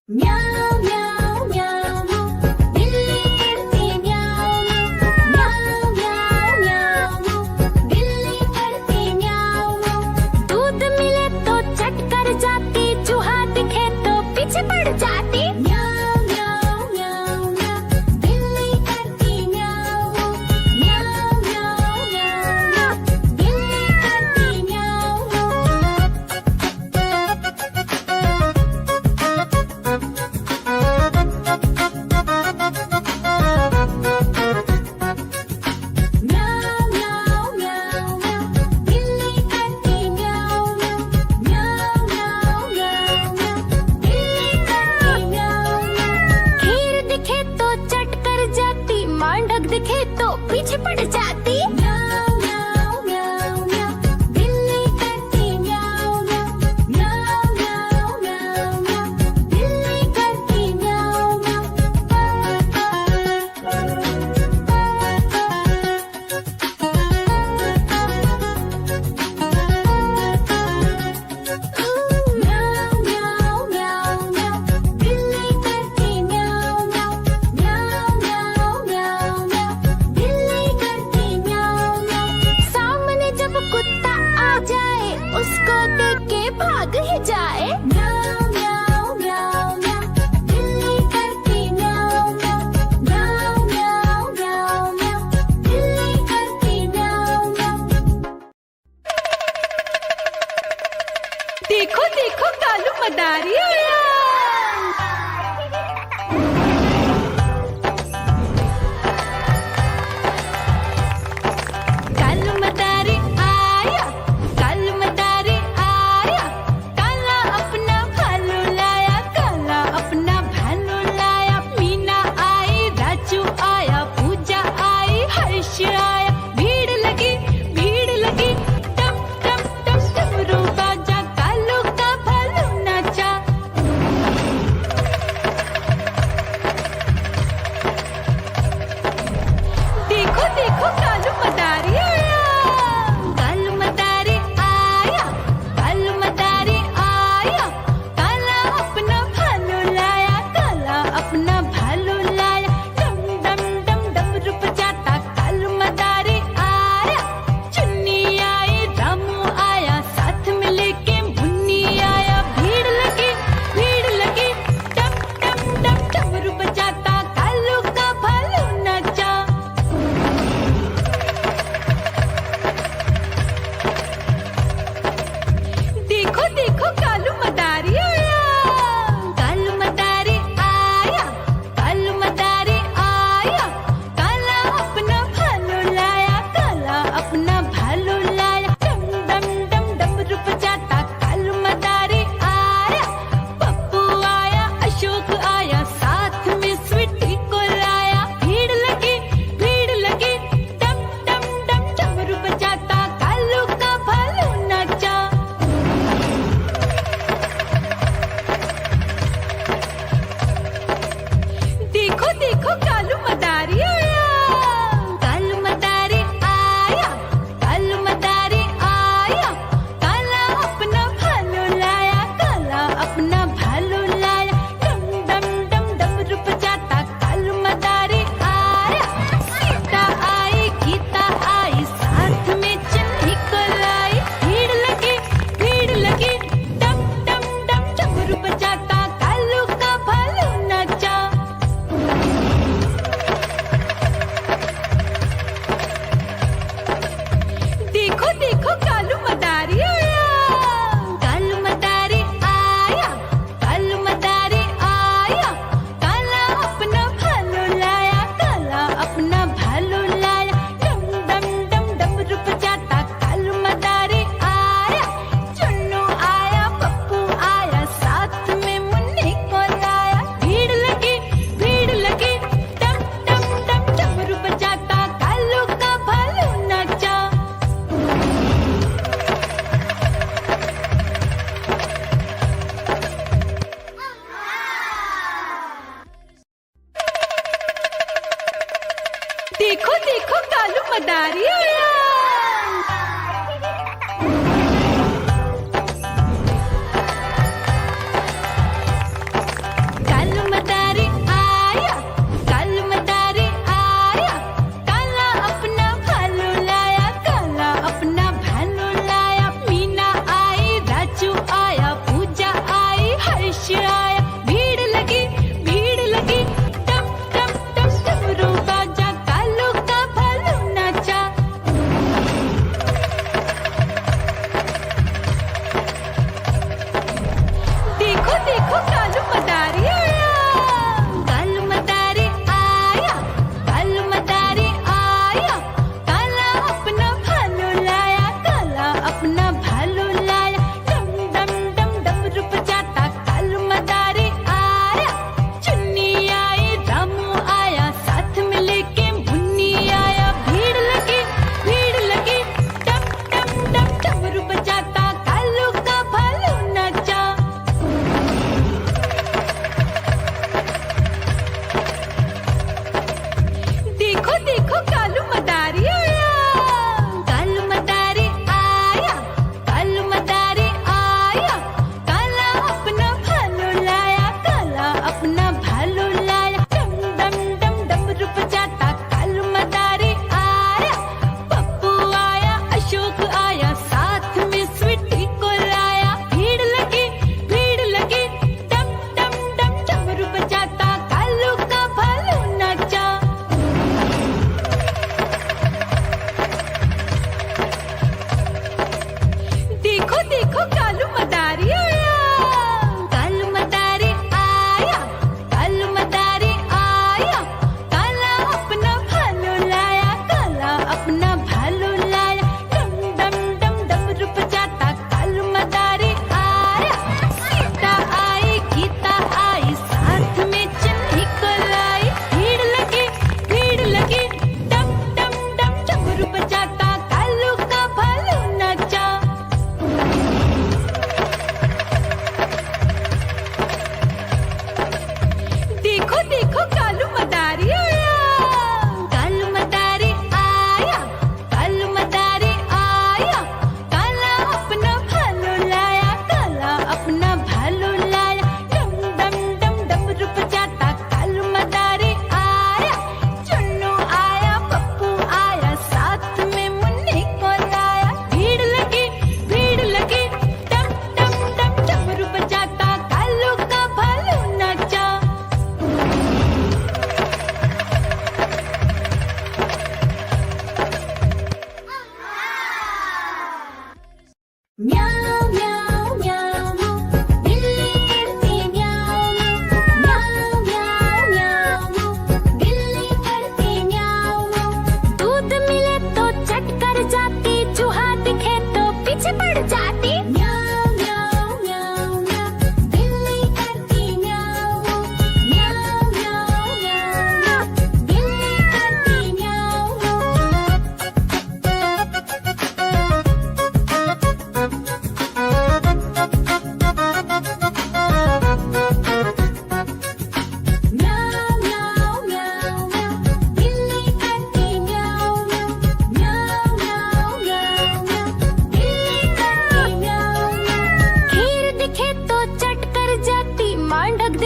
म्याऊं म्याऊं म्याऊं बिल्ली करती म्याऊं म्याऊं म्याऊं म्याऊं बिल्ली करती म्याऊं। दूध मिले तो चट कर जाती, चूहा दिखे तो पीछे पड़ जाती। म्याऊं म्याऊं म्याऊं म्याऊं बिल्ली करती म्याऊं म्याऊं म्याऊं म्याऊं बिल्ली करती म्याऊं। म्याऊं म्याऊं म्याऊं म्याऊं बिल्ली करती म्याऊं म्याऊं म्याऊं म्याऊं म्याऊं बिल्ली करती म्याऊं। खीर दिखे तो चट कर जाती, मांडक दिखे तो पीछे पड़ जाती। म्याऊं म्याऊं म्याऊं म्याऊं बिल्ली करती म्याऊं म्याऊं म्याऊं म्याऊं म्याऊं म्याऊं बिल्ली करती म्याऊं म्याऊं म्याऊं म्याऊं म्याऊं बिल्ली करती म्याऊं म्याऊं म्याऊं म्याऊं म्याऊं म्याऊं बिल्ली करती म्याऊं म्याऊं। सामने जब कुत्ता आ जाए, उसको देख के भाग ही जाए। म्याऊं म्याऊं म्याऊं म्याऊं बिल्ली करती म्याऊं म्याऊं म्याऊं म्याऊं म्याऊं म्याऊं बिल्ली करती म्याऊं म्याऊं। देखो देखो कालू मदारी आया। कालू मदारी आया, कालू मदारी आया। काला अपना भालू लाया, काला अपना भालू लाया। मीना आई, राजू आया, पूजा आई, हर्ष आया। भीड़ लगी टम टम टम डमरू बाजा, कालू का भालू नाचा। देखो देखो कालू मदारी आया, कालू मदारी आया, कालू मदारी आया। काला अपना भालू लाया, काला अपना भालू लाया। डम डम डम डमरू बजाता कालू मदारी आया। चुन्नी आई, रामू आया, साथ में लेके मुन्नी आया। भीड़ लगी टम टम टम डमरू बजाता कालू का भालू नाचा। देखो देखो कालू मदारी आया, कालू मदारी आया, कालू मदारी आया। काला अपना भालू लाया, काला अपना भालू लाया। डम डम डम डमरू बजाता कालू मदारी आया। पप्पू आया, अशोक आया, साथ में स्वीटी को लाया। भीड़ लगी टम टम डम डमरू बजाता कालू का भालू नाचा। देखो देखो कालू मदारी आया, कालू मदारी आया, कालू मदारी आया। काला अपना भालू लाया, काला अपना भालू लाया। डम डम डम डमरू बजाता कालू मदारी आया। सीता आई, गीता आई, साथ में चन्नी को लाई। भीड़ लगी टम टम डम डमरू बजाता कालू का भालू नाचा। देखो देखो कालू मदारी आया, कालू मदारी आया, कालू मदारी आया। काला अपना भालू लाया, काला अपना भालू लाया। डम डम डम डमरू बजाता कालू मदारी आया। चुन्नू आया, पप्पू आया, साथ में मुन्नी को लाया। भीड़ लगी टम टम टम डमरू बजाता कालू का भालू नाचा। देखो देखो कालू मदारी आया।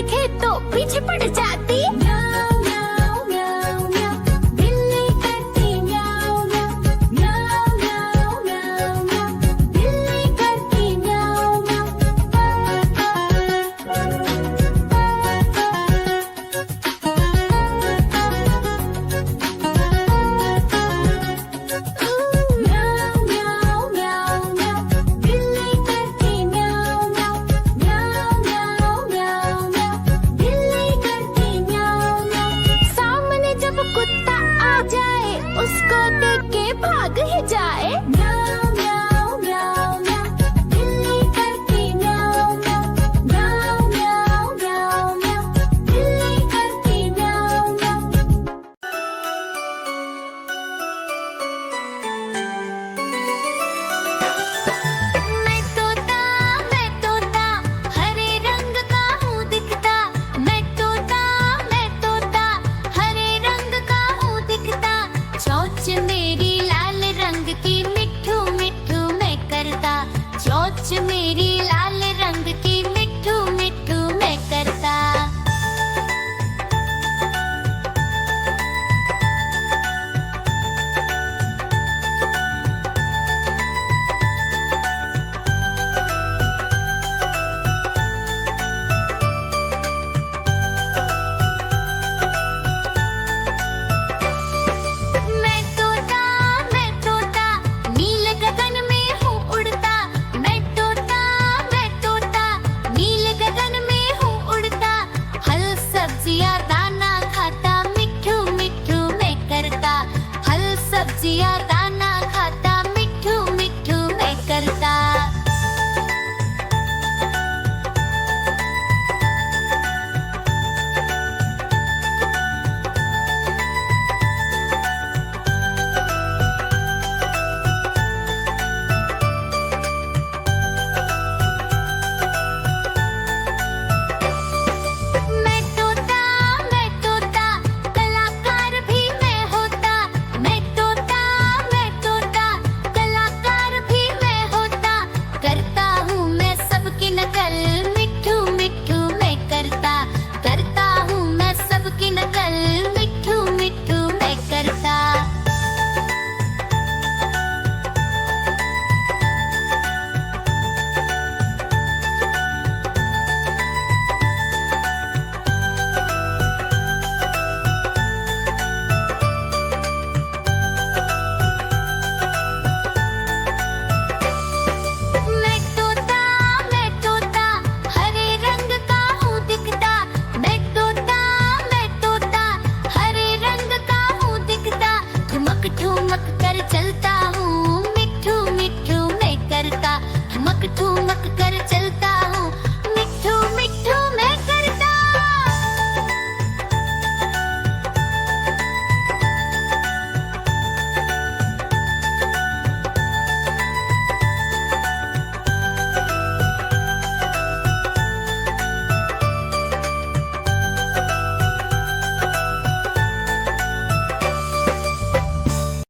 देखे तो पीछे पड़ जाती।